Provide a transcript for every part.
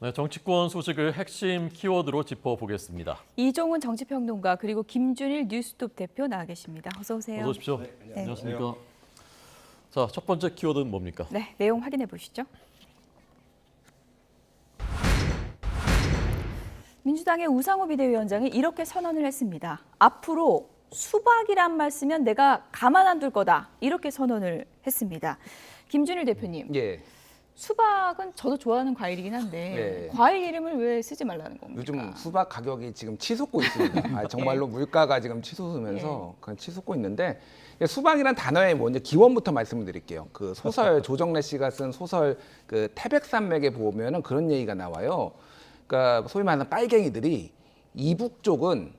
네, 정치권 소식을 핵심 키워드로 짚어보겠습니다. 이종훈 정치평론가 그리고 김준일 뉴스톱 대표 나와 계십니다. 어서 오세요. 어서 오십시오. 네, 안녕하십니까. 자, 첫 번째 키워드는 뭡니까? 네, 내용 확인해 보시죠. 민주당의 우상호 비대위원장이 이렇게 선언을 했습니다. 앞으로 수박이란 말 쓰면 내가 가만 안 둘 거다. 이렇게 선언을 했습니다. 김준일 대표님. 예. 수박은 저도 좋아하는 과일이긴 한데 과일 이름을 왜 쓰지 말라는 겁니까? 요즘 수박 가격이 지금 치솟고 있습니다. 정말로 물가가 지금 치솟으면서 그냥 치솟고 있는데 수박이란 단어의 먼저 기원부터 말씀을 드릴게요. 그 소설 조정래 씨가 쓴 소설 그 태백산맥에 보면은 그런 얘기가 나와요. 그러니까 소위 말하는 빨갱이들이 이북 쪽은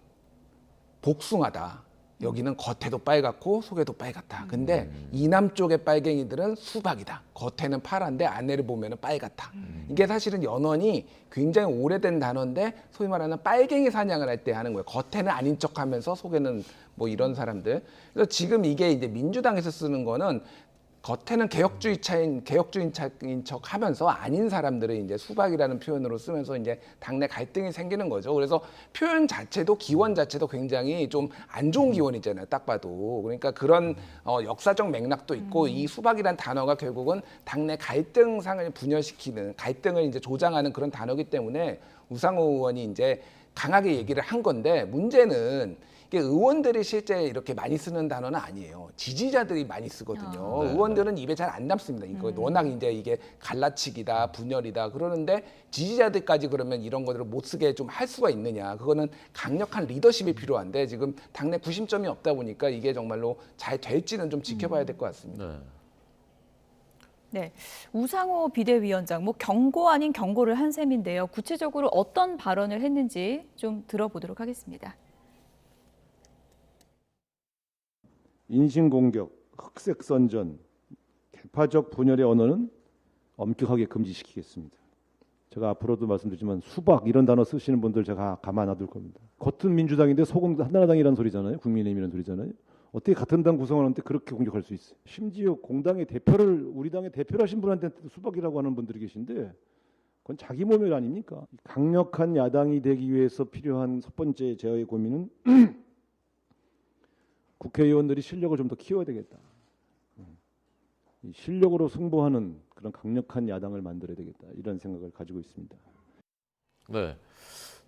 복숭아다. 여기는 겉에도 빨갛고 속에도 빨갛다. 근데 이남 쪽의 빨갱이들은 수박이다. 겉에는 파란데 안에를 보면은 빨갛다. 이게 사실은 연원이 굉장히 오래된 단어인데 소위 말하는 빨갱이 사냥을 할 때 하는 거예요. 겉에는 아닌 척하면서 속에는 뭐 이런 사람들. 그래서 지금 이게 이제 민주당에서 쓰는 거는 겉에는 개혁주의인 척 하면서 아닌 사람들을 이제 수박이라는 표현으로 쓰면서 이제 당내 갈등이 생기는 거죠. 그래서 표현 자체도 기원 자체도 굉장히 좀 안 좋은 기원이잖아요. 딱 봐도. 그러니까 그런 역사적 맥락도 있고 이 수박이라는 단어가 결국은 당내 갈등상을 분열시키는 갈등을 이제 조장하는 그런 단어이기 때문에 우상호 의원이 이제 강하게 얘기를 한 건데 문제는 이게 의원들이 실제 이렇게 많이 쓰는 단어는 아니에요. 지지자들이 많이 쓰거든요. 네. 의원들은 입에 잘 안 담습니다. 이거 워낙 이제 이게 갈라치기다, 분열이다 그러는데 지지자들까지 그러면 이런 것들을 못 쓰게 좀 할 수가 있느냐? 그거는 강력한 리더십이 필요한데 지금 당내 구심점이 없다 보니까 이게 정말로 잘 될지는 좀 지켜봐야 될 것 같습니다. 네. 네, 우상호 비대위원장 뭐 경고 아닌 경고를 한 셈인데요. 구체적으로 어떤 발언을 했는지 좀 들어보도록 하겠습니다. 인신공격, 흑색선전, 개파적 분열의 언어는 엄격하게 금지시키겠습니다. 제가 앞으로도 말씀드리지만 수박 이런 단어 쓰시는 분들 제가 가만 놔둘 겁니다. 겉은 민주당인데 속은 한나라당이라는 소리잖아요. 국민의힘이라는 소리잖아요. 어떻게 같은 당 구성하는데 그렇게 공격할 수 있어요. 심지어 공당의 대표를 우리 당의 대표를 하신 분한테 수박이라고 하는 분들이 계신데 그건 자기 모멸 아닙니까? 강력한 야당이 되기 위해서 필요한 첫 번째 제어의 고민은 국회의원들이 실력을 좀 더 키워야 되겠다. 실력으로 승부하는 그런 강력한 야당을 만들어야 되겠다. 이런 생각을 가지고 있습니다. 네.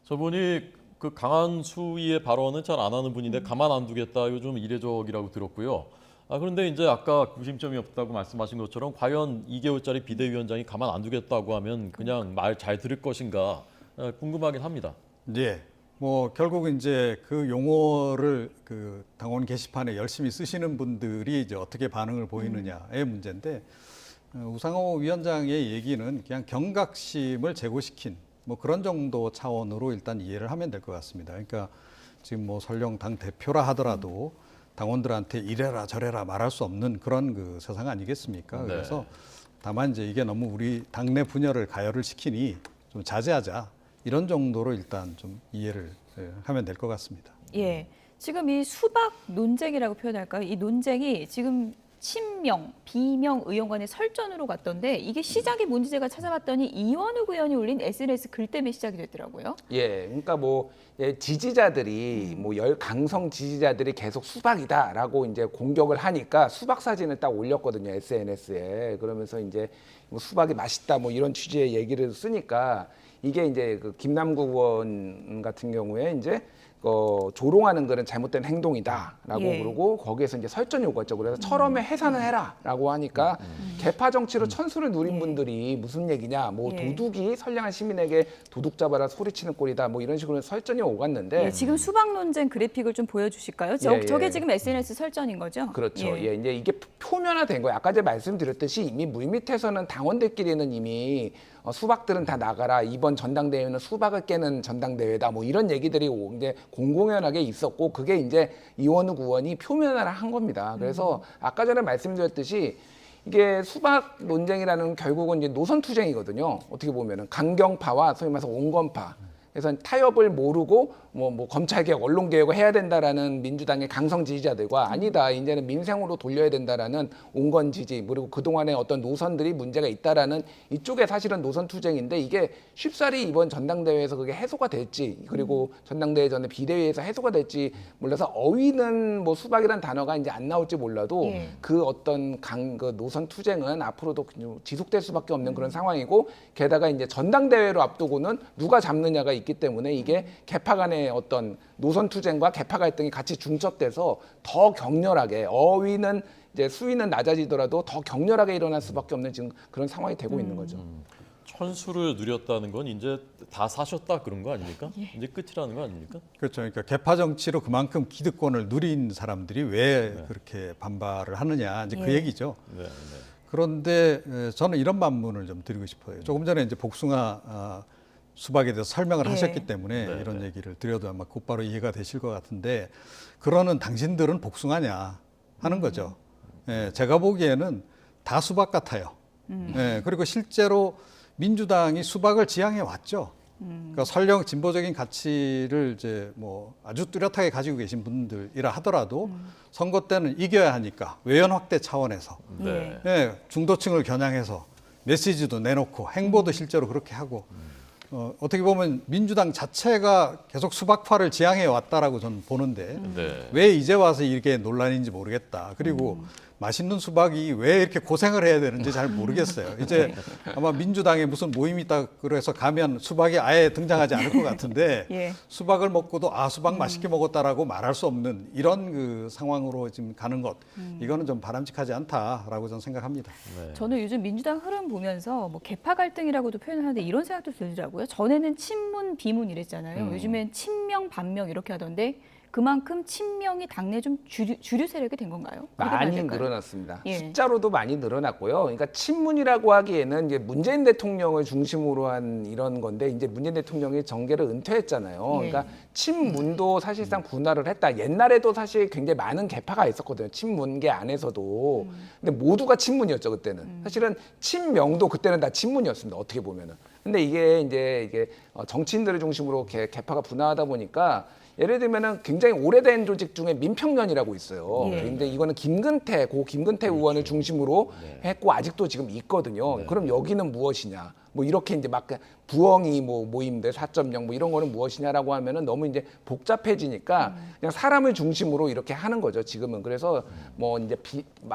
저분이 그 강한 수위의 발언은 잘 안 하는 분인데 가만 안 두겠다. 요즘 이례적이라고 들었고요. 그런데 이제 아까 구심점이 없다고 말씀하신 것처럼 과연 2개월짜리 비대위원장이 가만 안 두겠다고 하면 그냥 말 잘 들을 것인가 궁금하긴 합니다. 네. 뭐 결국 이제 그 용어를 그 당원 게시판에 열심히 쓰시는 분들이 이제 어떻게 반응을 보이느냐의 문제인데 우상호 위원장의 얘기는 그냥 경각심을 제고시킨 뭐 그런 정도 차원으로 일단 이해를 하면 될 것 같습니다. 그러니까 지금 뭐 설령 당 대표라 하더라도 당원들한테 이래라 저래라 말할 수 없는 그런 그 세상 아니겠습니까? 네. 그래서 다만 이제 이게 너무 우리 당내 분열을 가열을 시키니 좀 자제하자. 이런 정도로 일단 좀 이해를 하면 될 것 같습니다. 예, 지금 이 수박 논쟁이라고 표현할까요? 이 논쟁이 지금 친명, 비명 의원 간의 설전으로 갔던데 이게 시작이 뭔지 제가 찾아봤더니 이원욱 의원이 올린 SNS 글 때문에 시작이 됐더라고요. 예, 그러니까 뭐 지지자들이 뭐 강성 지지자들이 계속 수박이다라고 이제 공격을 하니까 수박 사진을 딱 올렸거든요 SNS에. 그러면서 이제 뭐 수박이 맛있다 뭐 이런 취지의 얘기를 쓰니까 이게 이제 그 김남국 의원 같은 경우에 이제 조롱하는 것은 잘못된 행동이다라고 그러고 거기에서 이제 설전이 오갔죠. 그래서 철험에 해산을 해라라고 하니까 개파 정치로 천수를 누린 분들이 무슨 얘기냐, 뭐 도둑이 선량한 시민에게 도둑 잡아라 소리치는 꼴이다, 뭐 이런 식으로 설전이 오갔는데 지금 수박 논쟁 그래픽을 좀 보여주실까요? 저게 지금 SNS 설전인 거죠? 그렇죠. 이제 이게 표면화된 거예요. 아까 제가 말씀드렸듯이 이미 물밑에서는 당원들끼리는 이미 수박들은 다 나가라. 이번 전당대회는 수박을 깨는 전당대회다. 뭐 이런 얘기들이 이제 공공연하게 있었고 그게 이제 이원욱 의원이 표면화를 한 겁니다. 그래서 아까 전에 말씀드렸듯이 이게 수박 논쟁이라는 결국은 이제 노선 투쟁이거든요. 어떻게 보면은 강경파와 소위 말해서 온건파. 그래서 타협을 모르고 뭐 검찰개혁, 언론개혁을 해야 된다라는 민주당의 강성 지지자들과 아니다, 이제는 민생으로 돌려야 된다라는 온건 지지, 그리고 그동안의 어떤 노선들이 문제가 있다라는 이쪽에 사실은 노선 투쟁인데 이게 쉽사리 이번 전당대회에서 그게 해소가 될지, 그리고 전당대회 전에 비대위에서 해소가 될지 몰라서 어휘는 뭐 수박이라는 단어가 이제 안 나올지 몰라도 예. 그 어떤 그 노선 투쟁은 앞으로도 지속될 수밖에 없는 그런 상황이고, 게다가 이제 전당대회로 앞두고는 누가 잡느냐가 있기 때문에 이게 개파 간의 어떤 노선 투쟁과 개파 갈등이 같이 중첩돼서 더 격렬하게, 어휘는 이제 수위는 낮아지더라도 더 격렬하게 일어날 수밖에 없는 지금 그런 상황이 되고 있는 거죠. 천수를 누렸다는 건 이제 다 사셨다 그런 거 아닙니까? 이제 끝이라는 거 아닙니까? 그렇죠. 그러니까 개파 정치로 그만큼 기득권을 누린 사람들이 왜 그렇게 반발을 하느냐, 이제 그 예. 얘기죠. 네, 네. 그런데 저는 이런 반문을 좀 드리고 싶어요. 조금 전에 이제 복숭아 수박에 대해서 설명을 예. 하셨기 때문에 네, 이런 네. 얘기를 드려도 아마 곧바로 이해가 되실 것 같은데, 그러는 당신들은 복숭아냐 하는 거죠. 예, 제가 보기에는 다 수박 같아요. 예, 그리고 실제로 민주당이 수박을 지향해 왔죠. 그러니까 설령 진보적인 가치를 이제 뭐 아주 뚜렷하게 가지고 계신 분들이라 하더라도 선거 때는 이겨야 하니까 외연 확대 차원에서 네. 예, 중도층을 겨냥해서 메시지도 내놓고 행보도 실제로 그렇게 하고 어떻게 보면 민주당 자체가 계속 수박파를 지향해 왔다라고 저는 보는데 네. 왜 이제 와서 이게 논란인지 모르겠다. 그리고 맛있는 수박이 왜 이렇게 고생을 해야 되는지 잘 모르겠어요. 이제 아마 민주당에 무슨 모임이 있다 그래서 가면 수박이 아예 등장하지 않을 것 같은데 예. 수박을 먹고도 아 수박 맛있게 먹었다라고 말할 수 없는 이런 그 상황으로 지금 가는 것, 이거는 좀 바람직하지 않다라고 저는 생각합니다. 네. 저는 요즘 민주당 흐름 보면서 뭐 개파 갈등이라고도 표현하는데 이런 생각도 들더라고요. 전에는 친문, 비문 이랬잖아요. 요즘엔 친명, 반명 이렇게 하던데 그만큼 친명이 당내 좀 주류 세력이 된 건가요? 그렇게 봐야 많이 될까요? 늘어났습니다. 예. 숫자로도 많이 늘어났고요. 그러니까 친문이라고 하기에는 이제 문재인 대통령을 중심으로 한 이런 건데, 이제 문재인 대통령이 정계를 은퇴했잖아요. 예. 그러니까 친문도 사실상 분화를 했다. 옛날에도 사실 굉장히 많은 개파가 있었거든요. 친문계 안에서도. 근데 모두가 친문이었죠, 그때는. 사실은 친명도 그때는 다 친문이었습니다. 어떻게 보면은. 근데 이게 정치인들을 중심으로 개파가 분화하다 보니까, 예를 들면은 굉장히 오래된 조직 중에 민평련이라고 있어요. 예. 근데 이거는 김근태 의원을 중심으로 했고 아직도 지금 있거든요. 그럼 여기는 무엇이냐? 뭐 이렇게 이제 막 부엉이 뭐 모임들 4.0 뭐 이런 거는 무엇이냐라고 하면은 너무 이제 복잡해지니까 그냥 사람을 중심으로 이렇게 하는 거죠, 지금은. 그래서 뭐 이제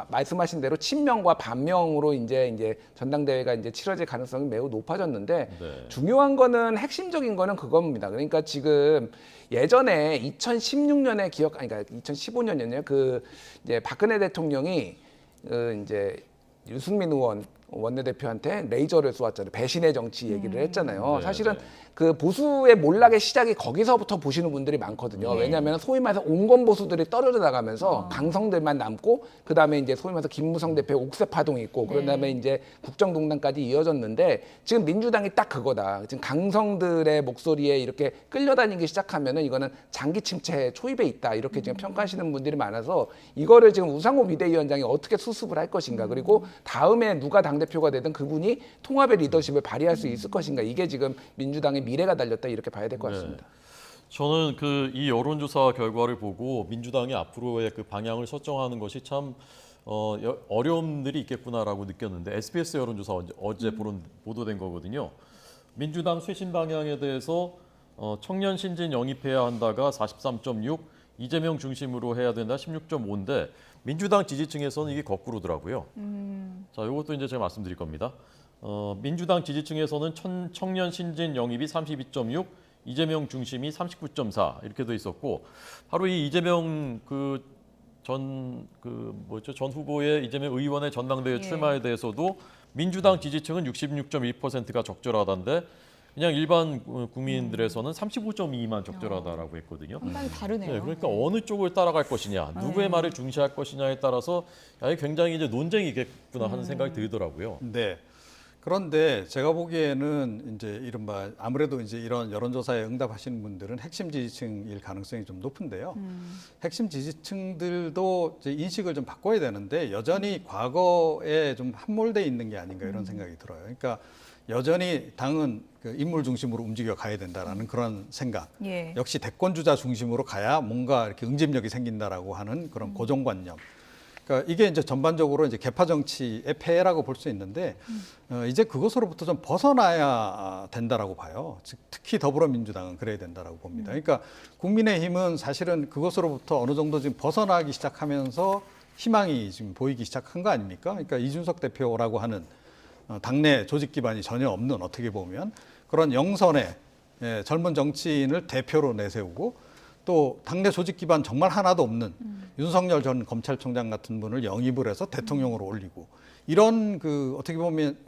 말씀하신 대로 친명과 반명으로 이제 전당대회가 이제 치러질 가능성이 매우 높아졌는데, 네. 중요한 거는 핵심적인 거는 그겁니다. 그러니까 지금 예전에 2016년에 그러니까 2015년이었네요. 그 이제 박근혜 대통령이 이제 유승민 의원 원내대표한테 레이저를 쏘았잖아요. 배신의 정치 얘기를 했잖아요. 네, 사실은 네. 그 보수의 몰락의 시작이 거기서부터 보시는 분들이 많거든요. 네. 왜냐하면 소위 말해서 온건 보수들이 떨어져 나가면서 강성들만 남고, 그 다음에 이제 소위 말해서 김무성 대표의 옥새 파동이 있고, 그런 다음에 이제 국정농단까지 이어졌는데, 지금 민주당이 딱 그거다. 지금 강성들의 목소리에 이렇게 끌려다니기 시작하면은 이거는 장기 침체 초입에 있다. 이렇게 지금 평가하시는 분들이 많아서 이거를 지금 우상호 비대위원장이 어떻게 수습을 할 것인가, 그리고 다음에 누가 당대표가 되든 그분이 통합의 리더십을 발휘할 수 있을 것인가, 이게 지금 민주당의 미래가 달렸다, 이렇게 봐야 될 것 같습니다. 저는 그 이 여론조사 결과를 보고 민주당이 앞으로의 그 방향을 설정하는 것이 참 어려움들이 있겠구나라고 느꼈는데, SBS 여론조사 어제 보도된 거거든요. 민주당 쇄신 방향에 대해서 청년 신진 영입해야 한다가 43.6, 이재명 중심으로 해야 된다 16.5인데 민주당 지지층에서는 이게 거꾸로더라고요. 자, 이것도 이제 제가 말씀드릴 겁니다. 민주당 지지층에서는 청년 신진 영입이 32.6, 이재명 중심이 39.4 이렇게 돼 있었고, 바로 이 이재명 전 후보의 이재명 의원의 전당대회 예. 출마에 대해서도 민주당 지지층은 66.1%가 적절하다던데, 그냥 일반 국민들에서는 35.2만 적절하다라고 했거든요. 상당히 다르네요. 네, 그러니까 어느 쪽을 따라갈 것이냐, 누구의 말을 중시할 것이냐에 따라서 굉장히 이제 논쟁이겠구나 하는 생각이 들더라고요. 네. 그런데 제가 보기에는 이제 이른바 아무래도 이제 이런 여론조사에 응답하시는 분들은 핵심 지지층일 가능성이 좀 높은데요. 핵심 지지층들도 이제 인식을 좀 바꿔야 되는데 여전히 과거에 좀 함몰돼 있는 게 아닌가 이런 생각이 들어요. 그러니까 여전히 당은 그 인물 중심으로 움직여 가야 된다라는 그런 생각. 예. 역시 대권 주자 중심으로 가야 뭔가 이렇게 응집력이 생긴다라고 하는 그런 고정관념. 그러니까 이게 이제 전반적으로 이제 개파 정치의 폐해라고 볼 수 있는데 이제 그것으로부터 좀 벗어나야 된다라고 봐요. 즉 특히 더불어민주당은 그래야 된다라고 봅니다. 그러니까 국민의힘은 사실은 그것으로부터 어느 정도 지금 벗어나기 시작하면서 희망이 지금 보이기 시작한 거 아닙니까? 그러니까 이준석 대표라고 하는 당내 조직 기반이 전혀 없는 어떻게 보면 그런 영선의 젊은 정치인을 대표로 내세우고 또 당내 조직 기반 정말 하나도 없는 윤석열 전 검찰총장 같은 분을 영입을 해서 대통령으로 올리고 이런 그 어떻게 보면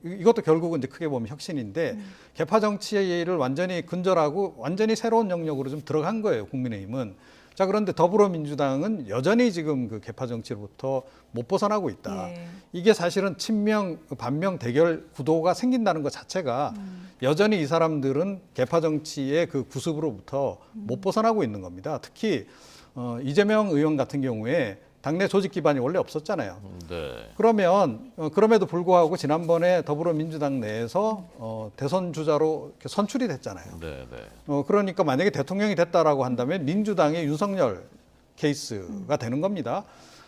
이것도 결국은 이제 크게 보면 혁신인데 개파 정치를 완전히 근절하고 완전히 새로운 영역으로 좀 들어간 거예요, 국민의힘은. 자, 그런데 더불어민주당은 여전히 지금 그 개파 정치로부터 못 벗어나고 있다. 예. 이게 사실은 친명 반명 대결 구도가 생긴다는 것 자체가 여전히 이 사람들은 개파 정치의 그 구습으로부터 못 벗어나고 있는 겁니다. 특히 이재명 의원 같은 경우에 당내 조직 기반이 원래 없었잖아요. 네. 그러면 그럼에도 불구하고 지난번에 더불어민주당 내에서 대선 주자로 이렇게 선출이 됐잖아요. 네. 네. 그러니까 만약에 대통령이 됐다라고 한다면 민주당의 윤석열 케이스가 되는 겁니다.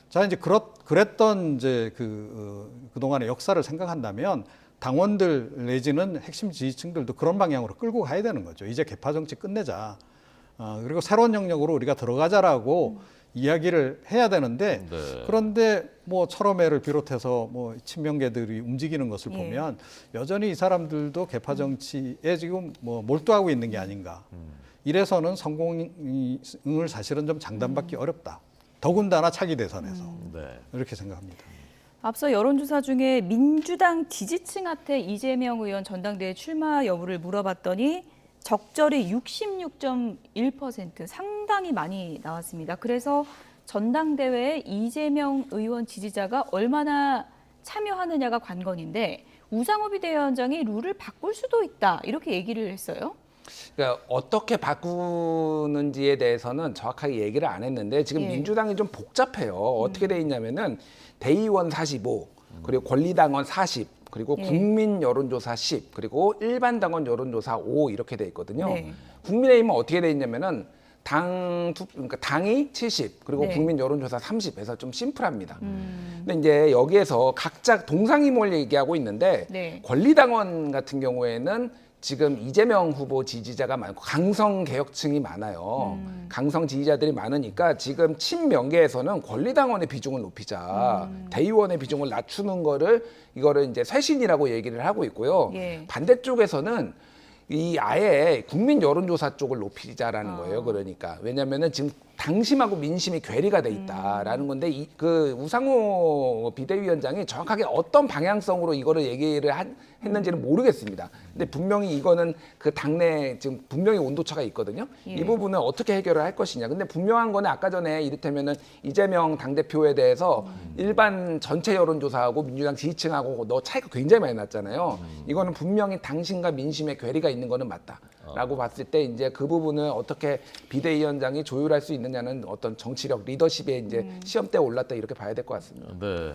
자, 이제 그랬던 이제 그동안의 역사를 생각한다면 당원들 내지는 핵심 지지층들도 그런 방향으로 끌고 가야 되는 거죠. 이제 개파 정치 끝내자. 그리고 새로운 영역으로 우리가 들어가자라고 이야기를 해야 되는데 네. 그런데 뭐 철험회를 비롯해서 뭐 친명계들이 움직이는 것을 예. 보면 여전히 이 사람들도 개파 정치에 지금 뭐 몰두하고 있는 게 아닌가. 이래서는 성공을 사실은 좀 장담받기 어렵다. 더군다나 차기 대선에서 네. 이렇게 생각합니다. 앞서 여론조사 중에 민주당 지지층한테 이재명 의원 전당대회 출마 여부를 물어봤더니 적절히 66.1% 상당히 많이 나왔습니다. 그래서 전당대회에 이재명 의원 지지자가 얼마나 참여하느냐가 관건인데 우상호 비대위원장이 룰을 바꿀 수도 있다 이렇게 얘기를 했어요. 그러니까 어떻게 바꾸는지에 대해서는 정확하게 얘기를 안 했는데 지금 예. 민주당이 좀 복잡해요. 어떻게 돼 있냐면은 대의원 45, 그리고 권리당원 40, 그리고 예. 국민 여론조사 10, 그리고 일반 당원 여론조사 5 이렇게 돼 있거든요. 네. 국민의힘은 어떻게 돼 있냐면은 그러니까 당이 70, 그리고 네. 국민 여론조사 30 해서 좀 심플합니다. 근데 이제 여기에서 각자 동상이몽을 얘기하고 있는데 네. 권리당원 같은 경우에는 지금 이재명 후보 지지자가 많고 강성 개혁층이 많아요. 강성 지지자들이 많으니까 지금 친명계에서는 권리당원의 비중을 높이자, 대의원의 비중을 낮추는 이거를 이제 쇄신이라고 얘기를 하고 있고요. 예. 반대쪽에서는 이 아예 국민 여론조사 쪽을 높이자라는 거예요. 그러니까 왜냐면은 지금 당심하고 민심이 괴리가 돼 있다라는 건데 그 우상호 비대위원장이 정확하게 어떤 방향성으로 이거를 얘기를 했는지는 모르겠습니다. 근데 분명히 이거는 그 당내 지금 분명히 온도차가 있거든요. 예. 이 부분은 어떻게 해결을 할 것이냐. 근데 분명한 거는 아까 전에 이를테면은 이재명 당대표에 대해서 일반 전체 여론조사하고 민주당 지지층하고 너 차이가 굉장히 많이 났잖아요. 이거는 분명히 당심과 민심의 괴리가 있는 거는 맞다라고 봤을 때 이제 그 부분을 어떻게 비대위원장이 조율할 수 있느냐는 어떤 정치력, 리더십의 이제 시험대에 올랐다 이렇게 봐야 될 것 같습니다. 네.